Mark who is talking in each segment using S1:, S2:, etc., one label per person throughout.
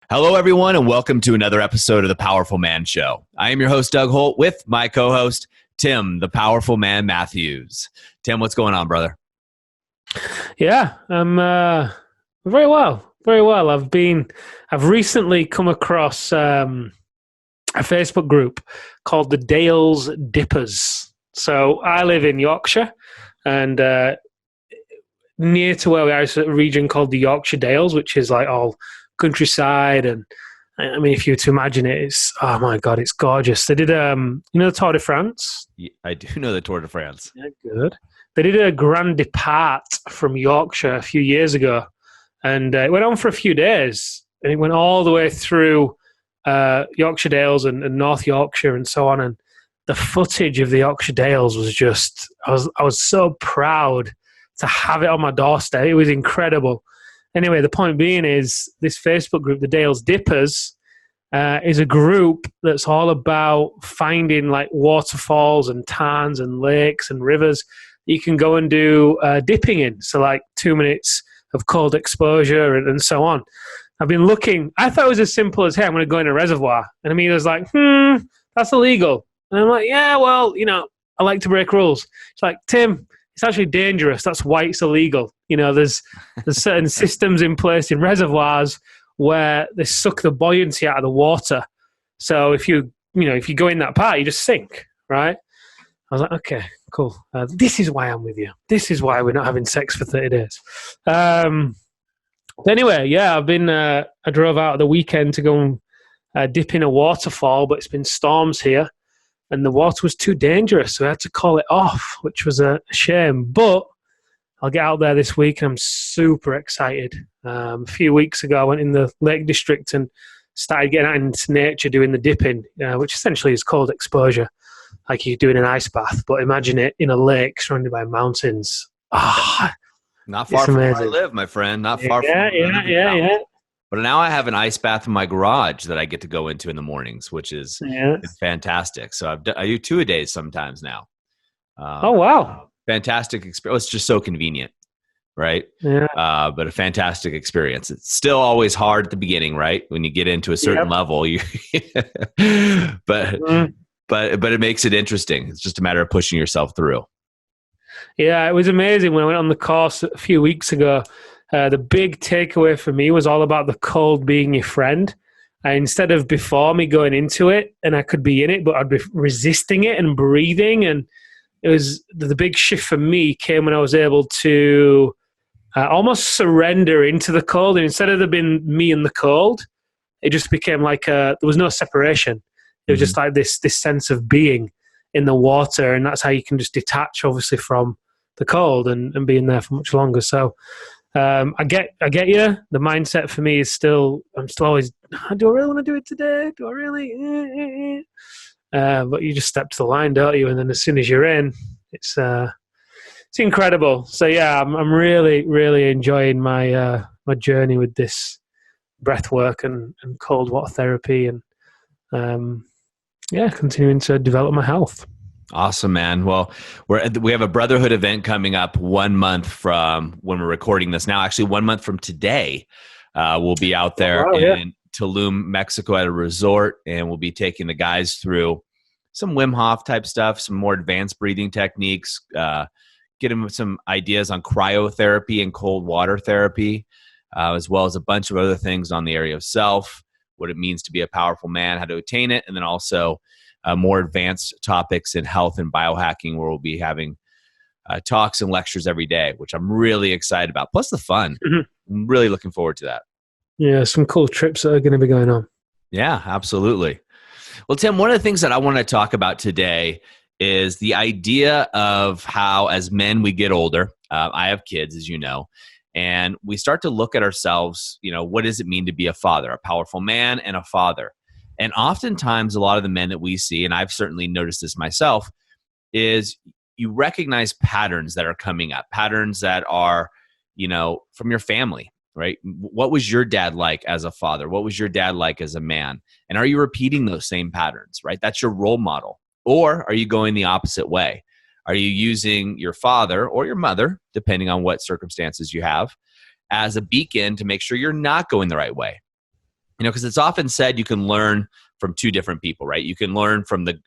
S1: Hello, everyone, and welcome to another episode of the Powerful Man Show. I am your host, Doug Holt, with my co-host, Tim, the Powerful Man Matthews. Tim, what's going on, brother?
S2: Yeah, I'm very well, very well. I've recently come across a Facebook group called the Dales Dippers. So I live in Yorkshire, and near to where we are is a region called the Yorkshire Dales, which is like all countryside. And I mean, if you were to imagine it, it's, oh my God, it's gorgeous. They did, the Tour de France?
S1: Yeah, I do know the Tour de France.
S2: Yeah, good. They did a grand depart from Yorkshire a few years ago, and it went on for a few days, and it went all the way through Yorkshire Dales and North Yorkshire and so on. And the footage of the Yorkshire Dales was just, I was so proud to have it on my doorstep. It was incredible. Anyway, the point being is this Facebook group, the Dales Dippers, is a group that's all about finding like waterfalls and tarns and lakes and rivers you can go and do dipping in. So like 2 minutes of cold exposure and so on. I've been looking. I thought it was as simple as, hey, I'm going to go in a reservoir. And Amita's like, that's illegal. And I'm like, yeah, well, I like to break rules. It's like, Tim, it's actually dangerous. That's why it's illegal. There's certain systems in place in reservoirs where they suck the buoyancy out of the water. So if you go in that part, you just sink, right? I was like, okay, cool. This is why I'm with you. This is why we're not having sex for 30 days. Anyway, yeah, I drove out at the weekend to go and dip in a waterfall, but it's been storms here, and the water was too dangerous, so I had to call it off, which was a shame. But I'll get out there this week, and I'm super excited. A few weeks ago, I went in the Lake District and started getting out into nature doing the dipping, which essentially is cold exposure, like you're doing an ice bath. But imagine it in a lake surrounded by mountains.
S1: Not far from where I live, my friend. Not far from
S2: Yeah.
S1: But now I have an ice bath in my garage that I get to go into in the mornings, which is fantastic. So I do 2 a day sometimes now.
S2: Oh, wow.
S1: Fantastic experience. It's just so convenient, right?
S2: Yeah.
S1: But a fantastic experience. It's still always hard at the beginning, right? When you get into a certain level, but it makes it interesting. It's just a matter of pushing yourself through.
S2: Yeah, it was amazing when I went on the course a few weeks ago. The big takeaway for me was all about the cold being your friend. Instead of before me going into it, and I could be in it, but I'd be resisting it and breathing. And it was the big shift for me came when I was able to almost surrender into the cold. And instead of there being me and the cold, it just became like there was no separation. It was just like this sense of being in the water, and that's how you can just detach, obviously, from the cold and be in there for much longer. So I get you. The mindset for me is I'm still always, do I really want to do it today? Do I really? But you just step to the line, don't you? And then as soon as you're in, it's incredible. So yeah, I'm really, really enjoying my my journey with this breath work and cold water therapy, and continuing to develop my health.
S1: Awesome, man. Well, we have a Brotherhood event coming up 1 month from when we're recording this now. Actually, 1 month from today, we'll be out there in Tulum, Mexico at a resort, and we'll be taking the guys through some Wim Hof type stuff, some more advanced breathing techniques, get them some ideas on cryotherapy and cold water therapy, as well as a bunch of other things on the area of self, what it means to be a powerful man, how to attain it, and then also more advanced topics in health and biohacking, where we'll be having talks and lectures every day, which I'm really excited about. Plus the fun. I'm really looking forward to that.
S2: Yeah, some cool trips that are going to be going on.
S1: Yeah, absolutely. Well, Tim, one of the things that I want to talk about today is the idea of how, as men, we get older. I have kids, as you know, and we start to look at ourselves, what does it mean to be a father, a powerful man and a father? And oftentimes, a lot of the men that we see, and I've certainly noticed this myself, is you recognize patterns that are coming up, patterns that are, from your family, right? What was your dad like as a father? What was your dad like as a man? And are you repeating those same patterns, right? That's your role model. Or are you going the opposite way? Are you using your father or your mother, depending on what circumstances you have, as a beacon to make sure you're not going the right way? because it's often said you can learn from two different people, right? You can learn from the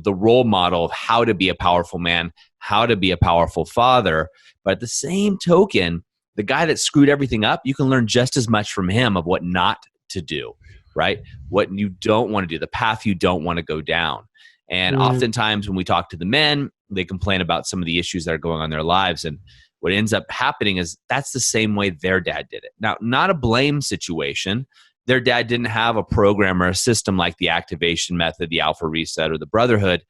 S1: role model of how to be a powerful man, how to be a powerful father. But at the same token, the guy that screwed everything up, you can learn just as much from him of what not to do, right? What you don't want to do, the path you don't want to go down. And oftentimes when we talk to the men, they complain about some of the issues that are going on in their lives. And what ends up happening is that's the same way their dad did it. Now, not a blame situation. Their dad didn't have a program or a system like the activation method, the alpha reset, or the brotherhood,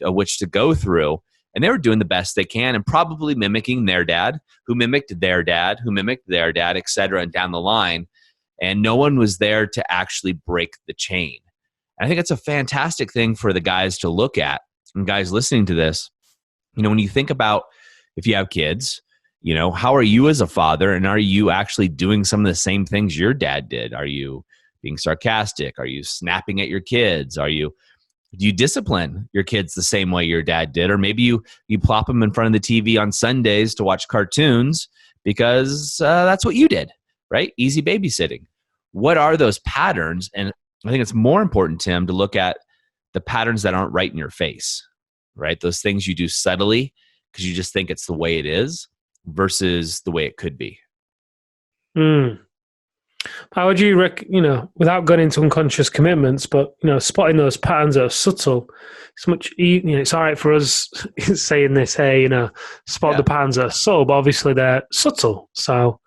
S1: which to go through. And they were doing the best they can and probably mimicking their dad, who mimicked their dad, who mimicked their dad, et cetera, and down the line. And no one was there to actually break the chain. And I think it's a fantastic thing for the guys to look at. And guys listening to this, when you think about if you have kids, how are you as a father, and are you actually doing some of the same things your dad did? Are you being sarcastic? Are you snapping at your kids? Do you discipline your kids the same way your dad did? Or maybe you plop them in front of the TV on Sundays to watch cartoons because that's what you did, right? Easy babysitting. What are those patterns? And I think it's more important, Tim, to look at the patterns that aren't right in your face, right? Those things you do subtly because you just think it's the way it is versus the way it could be.
S2: How would you without going into unconscious commitments, but spotting those patterns that are subtle, it's much it's all right for us saying this, hey, spot the patterns that are subtle, but obviously they're subtle. So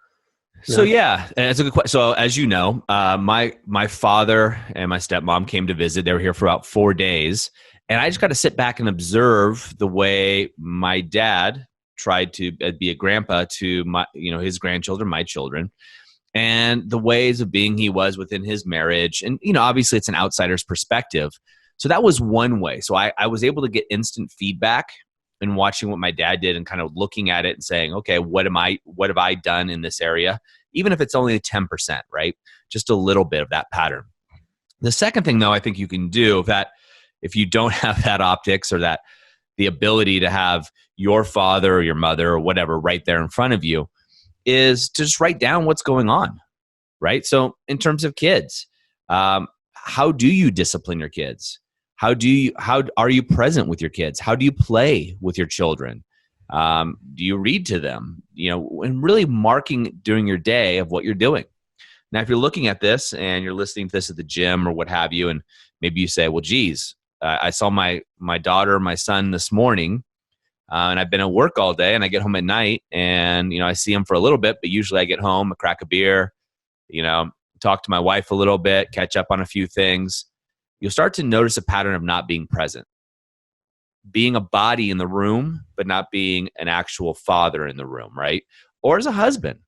S1: yeah, it's a good question. So as you know, my father and my stepmom came to visit. They were here for about 4 days, and I just got to sit back and observe the way my dad tried to be a grandpa to his grandchildren, my children, and the ways of being he was within his marriage. And, obviously it's an outsider's perspective. So that was one way. So I was able to get instant feedback in watching what my dad did and kind of looking at it and saying, okay, what have I done in this area? Even if it's only 10%, right? Just a little bit of that pattern. The second thing, though, I think you can do that if you don't have that optics or that the ability to have your father or your mother or whatever right there in front of you, is to just write down what's going on, right? So in terms of kids, how do you discipline your kids? How are you present with your kids? How do you play with your children? Do you read to them? And really marking during your day of what you're doing. Now, if you're looking at this and you're listening to this at the gym or what have you, and maybe you say, well, geez, I saw my daughter, my son this morning, and I've been at work all day and I get home at night and, I see him for a little bit, but usually I get home, I crack a beer, talk to my wife a little bit, catch up on a few things. You'll start to notice a pattern of not being present, being a body in the room, but not being an actual father in the room, right? Or as a husband,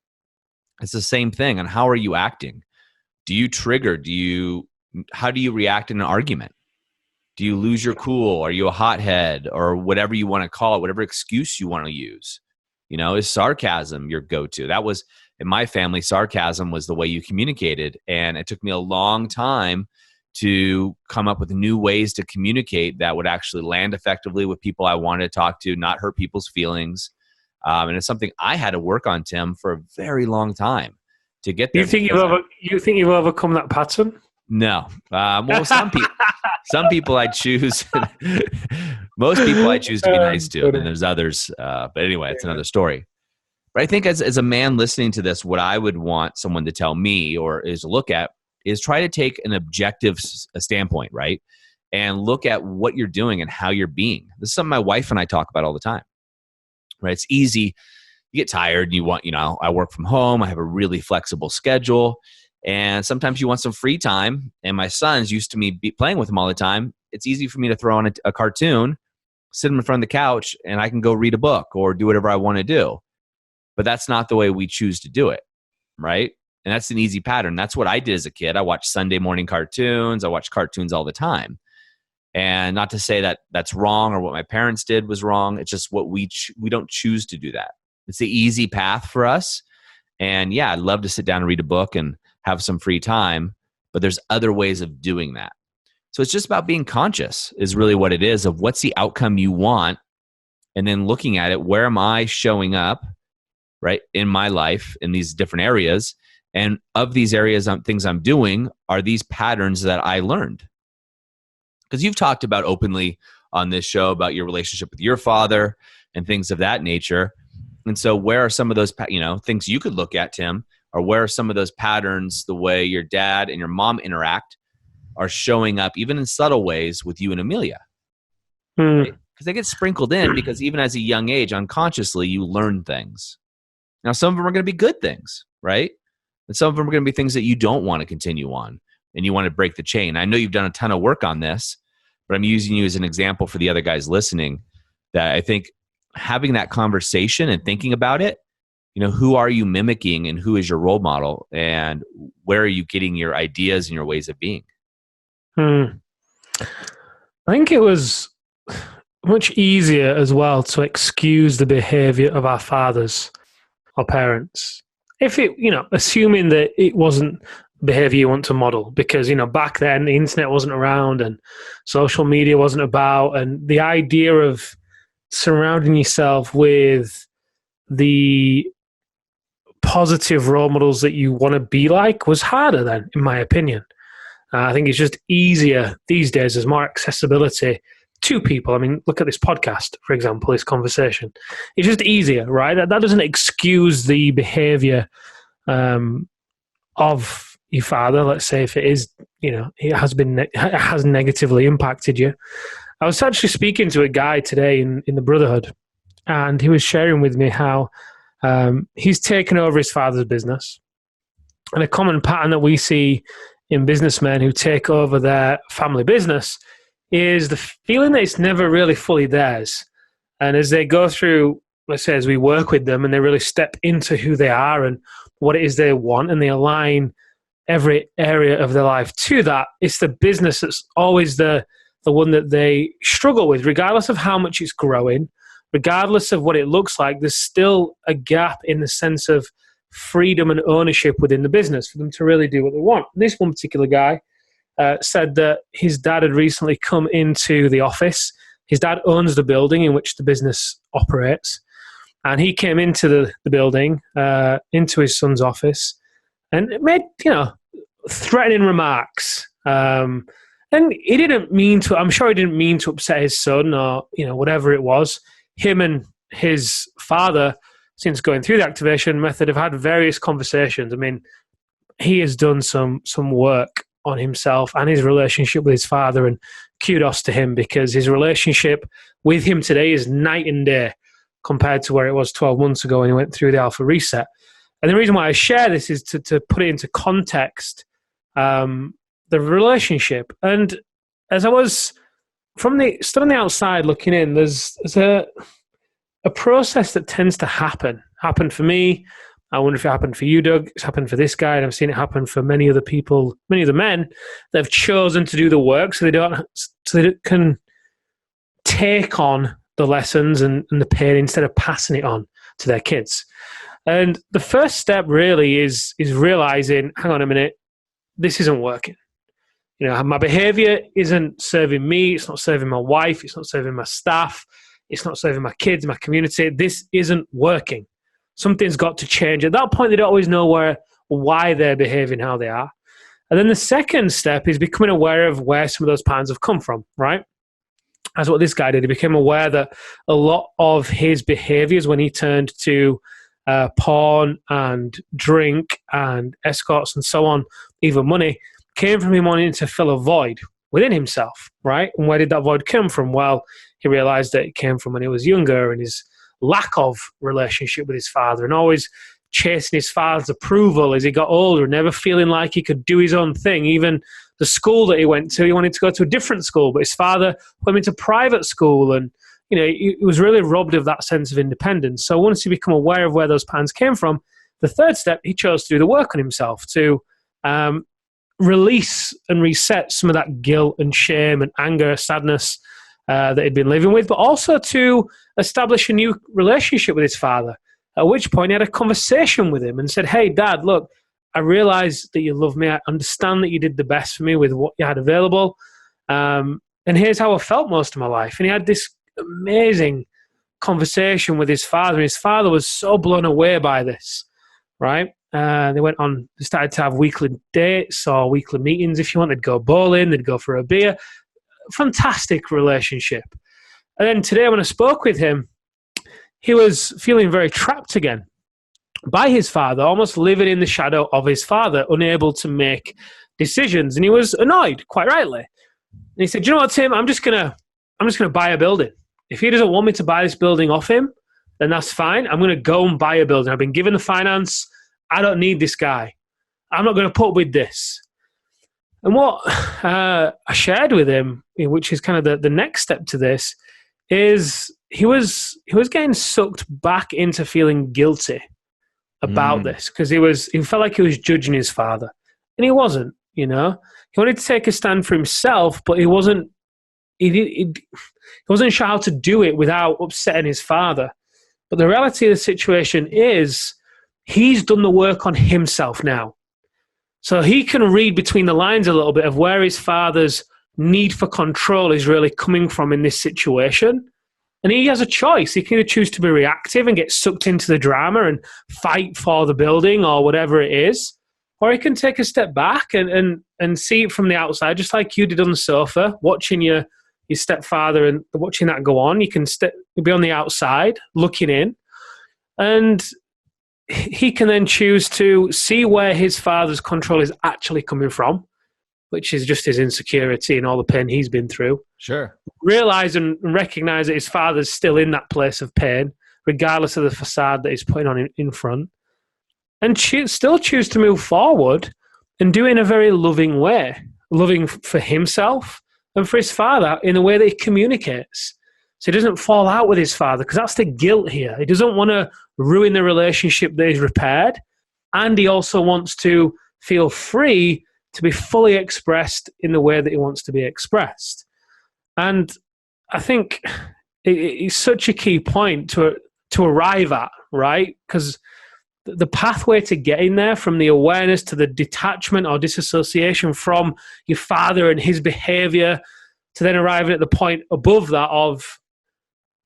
S1: it's the same thing. And how are you acting? Do you trigger? How do you react in an argument? Do you lose your cool? Are you a hothead or whatever you want to call it, whatever excuse you want to use? Is sarcasm your go-to? That was, in my family, sarcasm was the way you communicated. And it took me a long time to come up with new ways to communicate that would actually land effectively with people I wanted to talk to, not hurt people's feelings. And it's something I had to work on, Tim, for a very long time to get there.
S2: You think you've overcome that pattern?
S1: No. Well, some people I choose. Most people I choose to be nice to, and there's others. But anyway, it's another story. But I think as a man listening to this, what I would want someone to tell me or is look at is try to take an objective standpoint, right? And look at what you're doing and how you're being. This is something my wife and I talk about all the time, right? It's easy. You get tired and you want, I work from home. I have a really flexible schedule. And sometimes you want some free time. And my son's used to me playing with him all the time. It's easy for me to throw on a cartoon, sit him in front of the couch, and I can go read a book or do whatever I want to do. But that's not the way we choose to do it, right? And that's an easy pattern. That's what I did as a kid. I watched Sunday morning cartoons. I watched cartoons all the time. And not to say that that's wrong or what my parents did was wrong. It's just what we don't choose to do that. It's the easy path for us. And yeah, I'd love to sit down and read a book and have some free time, but there's other ways of doing that. So it's just about being conscious is really what it is of what's the outcome you want. And then looking at it, where am I showing up, right, in my life in these different areas? And of these areas, things I'm doing are these patterns that I learned. Because you've talked about openly on this show about your relationship with your father and things of that nature. And so where are some of those, things you could look at, Tim, or where are some of those patterns, the way your dad and your mom interact, are showing up even in subtle ways with you and Amelia? Right? Because they get sprinkled in, because even as a young age, unconsciously, you learn things. Now, some of them are going to be good things, right? And some of them are going to be things that you don't want to continue on and you want to break the chain. I know you've done a ton of work on this, but I'm using you as an example for the other guys listening, that I think having that conversation and thinking about it, who are you mimicking and who is your role model, and where are you getting your ideas and your ways of being?
S2: I think it was much easier as well to excuse the behavior of our fathers or parents. If it, assuming that it wasn't behavior you want to model, because, back then the internet wasn't around and social media wasn't about, and the idea of surrounding yourself with the positive role models that you want to be like was harder then, in my opinion. I think it's just easier these days. There's more accessibility to people. I mean, look at this podcast, for example, this conversation. It's just easier, right? That doesn't excuse the behavior of your father. Let's say if it is, it has negatively impacted you. I was actually speaking to a guy today in the Brotherhood, and he was sharing with me how he's taken over his father's business. And a common pattern that we see in businessmen who take over their family business is the feeling that it's never really fully theirs. And as they go through, let's say, as we work with them and they really step into who they are and what it is they want, and they align every area of their life to that, it's the business that's always the one that they struggle with, regardless of how much it's growing, regardless of what it looks like. There's still a gap in the sense of freedom and ownership within the business for them to really do what they want. This one particular guy said that his dad had recently come into the office. His dad owns the building in which the business operates. And he came into the building, into his son's office, and it made, threatening remarks. And he didn't mean to, I'm sure he didn't mean to upset his son or, whatever it was. Him and his father, since going through the activation method, have had various conversations. I mean, he has done some work on himself and his relationship with his father, and kudos to him, because his relationship with him today is night and day compared to where it was 12 months ago when he went through the alpha reset. And the reason why I share this is to put it into context, the relationship. And as I was stood on the outside looking in, there's a process that tends to happen for me. I wonder if it happened for you, Doug. It's happened for this guy, and I've seen it happen for many other people, many of the men that have chosen to do the work so they can take on the lessons and the pain instead of passing it on to their kids. And the first step really is realizing, hang on a minute, this isn't working. My behavior isn't serving me. It's not serving my wife. It's not serving my staff. It's not serving my kids, my community. This isn't working. Something's got to change. At that point, they don't always know why they're behaving how they are. And then the second step is becoming aware of where some of those patterns have come from, right? That's what this guy did. He became aware that a lot of his behaviors when he turned to porn and drink and escorts and so on, even money, came from him wanting to fill a void within himself, right? And where did that void come from? Well, he realized that it came from when he was younger and his lack of relationship with his father, and always chasing his father's approval as he got older, never feeling like he could do his own thing. Even the school that he went to, he wanted to go to a different school, but his father put him into private school, and he was really robbed of that sense of independence. So once he became aware of where those patterns came from, the third step, he chose to do the work on himself to release and reset some of that guilt and shame and anger, sadness that he'd been living with, but also to establish a new relationship with his father, at which point he had a conversation with him and said, hey, Dad, look, I realize that you love me. I understand that you did the best for me with what you had available. And here's how I felt most of my life. And he had this amazing conversation with his father. And his father was so blown away by this, right? They started to have weekly dates or weekly meetings. If you want, they'd go bowling, they'd go for a beer. Fantastic relationship. And then today when I spoke with him, he was feeling very trapped again by his father, almost living in the shadow of his father, unable to make decisions. And he was annoyed, quite rightly. And he said, "You know what, Tim? I'm just gonna buy a building. If he doesn't want me to buy this building off him, then that's fine. I'm gonna go and buy a building. I've been given the finance. I don't need this guy. I'm not gonna put up with this." And what I shared with him, which is kind of the next step to this, is he was getting sucked back into feeling guilty about this, because he felt like he was judging his father, and he wasn't. He wanted to take a stand for himself, but he wasn't sure how to do it without upsetting his father. But the reality of the situation is he's done the work on himself now. So he can read between the lines a little bit of where his father's need for control is really coming from in this situation. And he has a choice. He can either choose to be reactive and get sucked into the drama and fight for the building or whatever it is, or he can take a step back and see it from the outside, just like you did on the sofa, watching your stepfather and watching that go on. You can be on the outside, looking in, and he can then choose to see where his father's control is actually coming from, which is just his insecurity and all the pain he's been through.
S1: Sure.
S2: Realize and recognize that his father's still in that place of pain, regardless of the facade that he's putting on in front, and still choose to move forward and do it in a very loving way, loving for himself and for his father in a way that he communicates. So he doesn't fall out with his father, because that's the guilt here. He doesn't want to ruin the relationship that he's repaired, and he also wants to feel free to be fully expressed in the way that he wants to be expressed. And I think it's such a key point to arrive at, right? Because the pathway to getting there, from the awareness to the detachment or disassociation from your father and his behavior, to then arriving at the point above that of,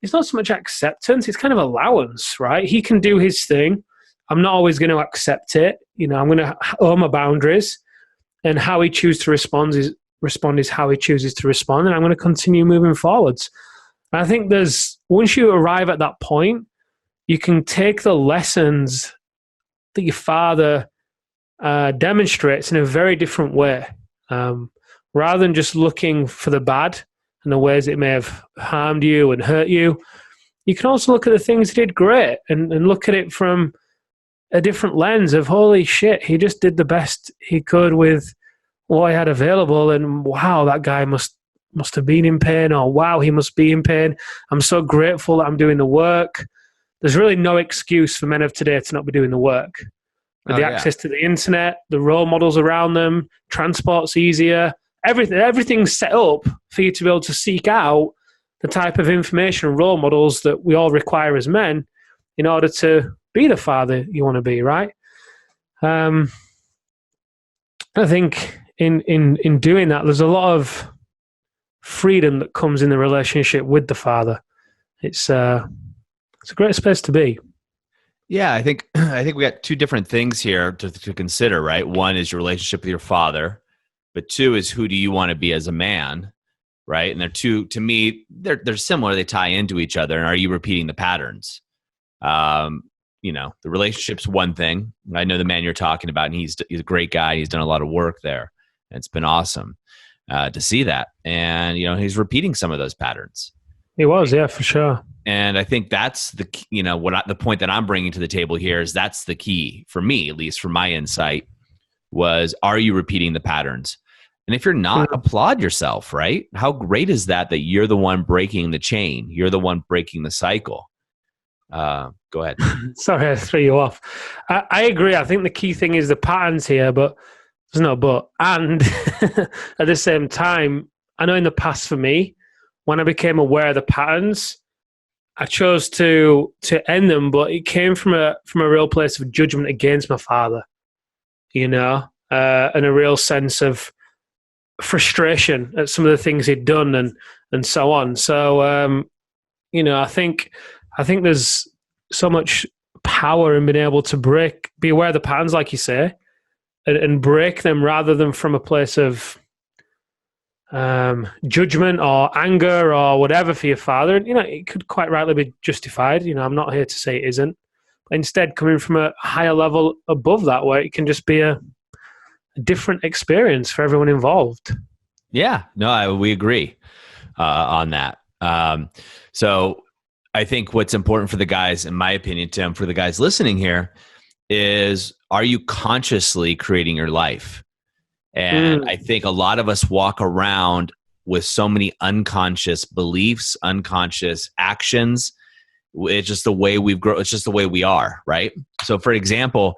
S2: it's not so much acceptance, it's kind of allowance, right? He can do his thing. I'm not always going to accept it. I'm going to own my boundaries, and how he chooses to respond is how he chooses to respond, and I'm going to continue moving forwards. And I think once you arrive at that point, you can take the lessons that your father demonstrates in a very different way, rather than just looking for the bad and the ways it may have harmed you and hurt you. You can also look at the things he did great and look at it from a different lens of, holy shit, he just did the best he could with what he had available, and wow, that guy must have been in pain, or wow, he must be in pain. I'm so grateful that I'm doing the work. There's really no excuse for men of today to not be doing the work. With the access to the internet, the role models around them, transport's easier, everything's set up for you to be able to seek out the type of information and role models that we all require as men in order to be the father you want to be, right? I think in doing that, there's a lot of freedom that comes in the relationship with the father. It's a great space to be.
S1: Yeah, I think we got two different things here to consider, right? One is your relationship with your father, but two is, who do you want to be as a man, right? And they're two, to me, they're similar. They tie into each other. And are you repeating the patterns? The relationship's one thing. I know the man you're talking about, and he's a great guy. He's done a lot of work there, and it's been awesome to see that. And he's repeating some of those patterns.
S2: He was, yeah, for sure.
S1: And I think that's the point that I'm bringing to the table here is that's the key for me, at least from my insight, was, are you repeating the patterns? And if you're not, applaud yourself, right? How great is that you're the one breaking the chain? You're the one breaking the cycle. Go ahead.
S2: Sorry, I threw you off. I agree. I think the key thing is the patterns here, but there's no but. And at the same time, I know in the past for me, when I became aware of the patterns, I chose to end them, but it came from a real place of judgment against my father, and a real sense of frustration at some of the things he'd done and so on. So, I think there's so much power in being able to be aware of the patterns, like you say, and break them rather than from a place of judgment or anger or whatever for your father. And, it could quite rightly be justified. I'm not here to say it isn't. But instead, coming from a higher level above that, where it can just be a different experience for everyone involved.
S1: Yeah, no, we agree on that. So I think what's important for the guys, in my opinion, Tim, for the guys listening here, is, are you consciously creating your life? And I think a lot of us walk around with so many unconscious beliefs, unconscious actions. It's just the way we've grown. It's just the way we are, right? So for example,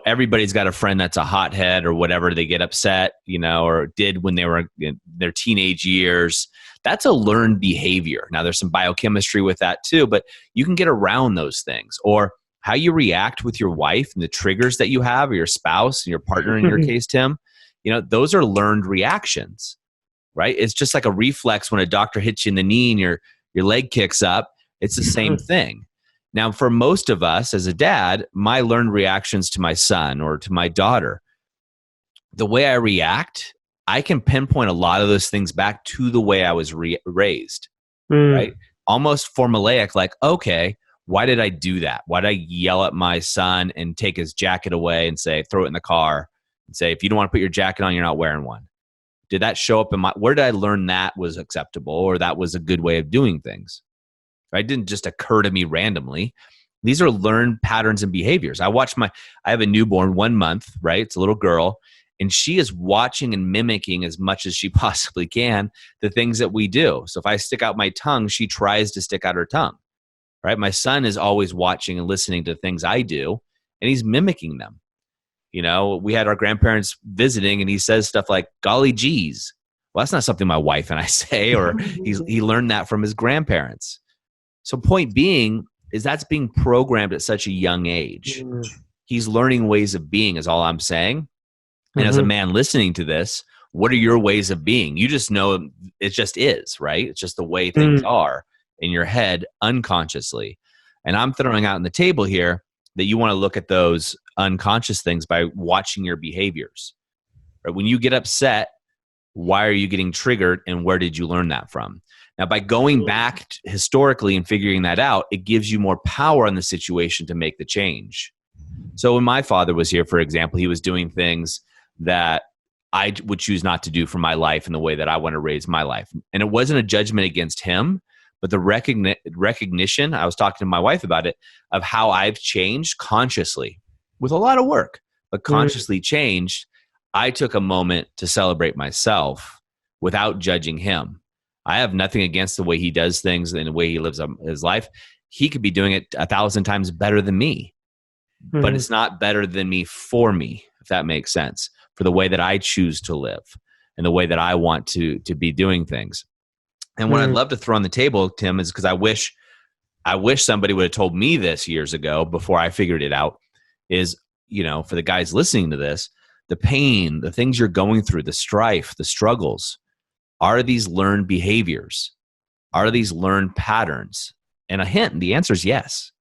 S1: everybody's got a friend that's a hothead or whatever. They get upset, or did when they were in their teenage years. That's a learned behavior. Now there's some biochemistry with that too, but you can get around those things. Or how you react with your wife and the triggers that you have, or your spouse and your partner in your case, Tim, those are learned reactions, right? It's just like a reflex when a doctor hits you in the knee and your leg kicks up. It's the same thing. Now, for most of us as a dad, my learned reactions to my son or to my daughter, the way I react, I can pinpoint a lot of those things back to the way I was raised, right? Almost formulaic, like, okay, why did I do that? Why did I yell at my son and take his jacket away and say, throw it in the car and say, if you don't want to put your jacket on, you're not wearing one? Did that show up where did I learn that was acceptable or that was a good way of doing things? Right? It didn't just occur to me randomly. These are learned patterns and behaviors. I have a newborn 1 month, right? It's a little girl, and she is watching and mimicking as much as she possibly can the things that we do. So if I stick out my tongue, she tries to stick out her tongue, right? My son is always watching and listening to things I do, and he's mimicking them. We had our grandparents visiting, and he says stuff like, golly geez. Well, that's not something my wife and I say, or he learned that from his grandparents. So point being is that's being programmed at such a young age. He's learning ways of being is all I'm saying. And as a man listening to this, what are your ways of being? You just know it just is, right? It's just the way things are in your head unconsciously. And I'm throwing out on the table here that you want to look at those unconscious things by watching your behaviors. Right? When you get upset, why are you getting triggered and where did you learn that from? Now, by going back historically and figuring that out, it gives you more power in the situation to make the change. So when my father was here, for example, he was doing things that I would choose not to do for my life in the way that I want to raise my life. And it wasn't a judgment against him, but the recognition, I was talking to my wife about it, of how I've changed consciously with a lot of work, but consciously changed. I took a moment to celebrate myself without judging him. I have nothing against the way he does things and the way he lives his life. He could be doing it 1,000 times better than me, but it's not better than me for me, if that makes sense, for the way that I choose to live and the way that I want to be doing things. And what I'd love to throw on the table, Tim, is because I wish somebody would have told me this years ago before I figured it out, is, for the guys listening to this, the pain, the things you're going through, the strife, the struggles, are these learned behaviors? Are these learned patterns? And a hint, the answer is yes.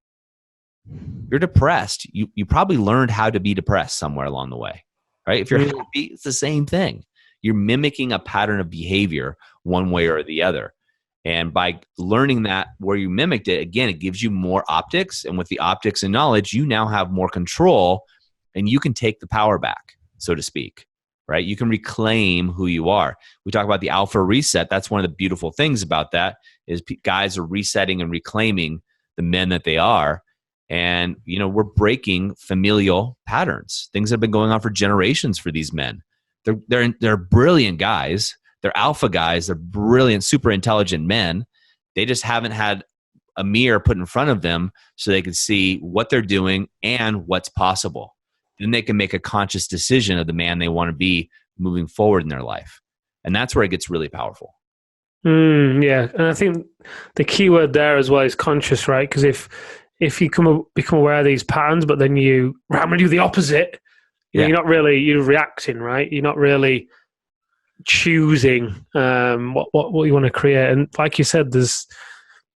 S1: You're depressed. You probably learned how to be depressed somewhere along the way, right? If you're happy, it's the same thing. You're mimicking a pattern of behavior one way or the other. And by learning that where you mimicked it, again, it gives you more optics. And with the optics and knowledge, you now have more control and you can take the power back, so to speak. Right? You can reclaim who you are. We talk about the alpha reset. That's one of the beautiful things about that is guys are resetting and reclaiming the men that they are. And, we're breaking familial patterns, things that have been going on for generations for these men. They're brilliant guys. They're alpha guys. They're brilliant, super intelligent men. They just haven't had a mirror put in front of them so they can see what they're doing and what's possible. Then they can make a conscious decision of the man they want to be moving forward in their life. And that's where it gets really powerful.
S2: Yeah. And I think the key word there as well is conscious, right? Because if you become aware of these patterns, but then I'm going to do the opposite, you're not really, you're reacting, right? You're not really choosing what you want to create. And like you said, there's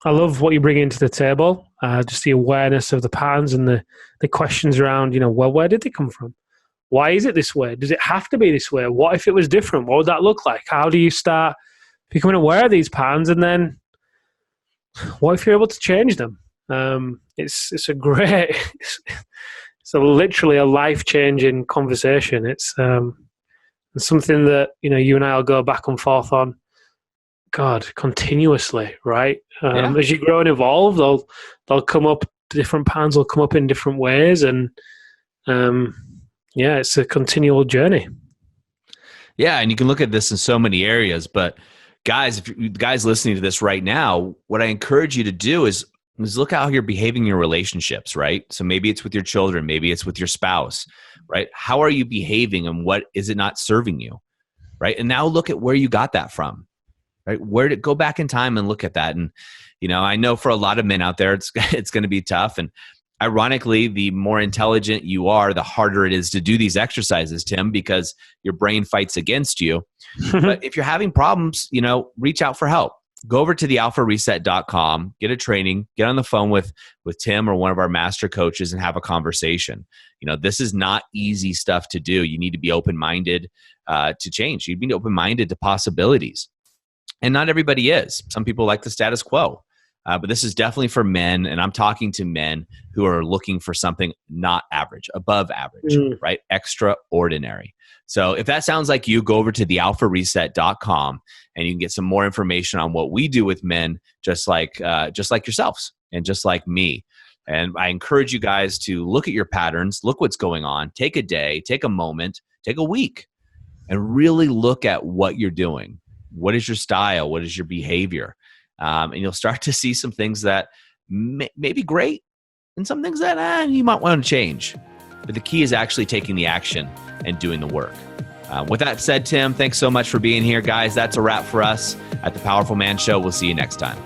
S2: I love what you bring into the table. Just the awareness of the patterns and the questions around, well, where did they come from? Why is it this way? Does it have to be this way? What if it was different? What would that look like? How do you start becoming aware of these patterns? And then what if you're able to change them? It's a great, it's literally a life-changing conversation. It's something that, you and I will go back and forth on, God, continuously, right?
S1: Yeah.
S2: As you grow and evolve, they'll come up, different patterns will come up in different ways. And it's a continual journey.
S1: Yeah, and you can look at this in so many areas, but guys, if you guys listening to this right now, what I encourage you to do is look how you're behaving in your relationships, right? So maybe it's with your children, maybe it's with your spouse, right? How are you behaving and what is it not serving you, right? And now look at where you got that from, right? Where to go back in time and look at that. And, I know for a lot of men out there, it's going to be tough. And ironically, the more intelligent you are, the harder it is to do these exercises, Tim, because your brain fights against you. But if you're having problems, reach out for help. Go over to thealphareset.com, get a training, get on the phone with Tim or one of our master coaches and have a conversation. This is not easy stuff to do. You need to be open-minded to change. You need to be open-minded to possibilities. And not everybody is. Some people like the status quo. But this is definitely for men, and I'm talking to men who are looking for something not average, above average, right? Extraordinary. So if that sounds like you, go over to thealphareset.com and you can get some more information on what we do with men, just like yourselves and just like me. And I encourage you guys to look at your patterns, look what's going on, take a day, take a moment, take a week, and really look at what you're doing. What is your style? What is your behavior? And you'll start to see some things that may be great and some things that you might want to change. But the key is actually taking the action and doing the work. With that said, Tim, thanks so much for being here, guys. That's a wrap for us at the Powerful Man Show. We'll see you next time.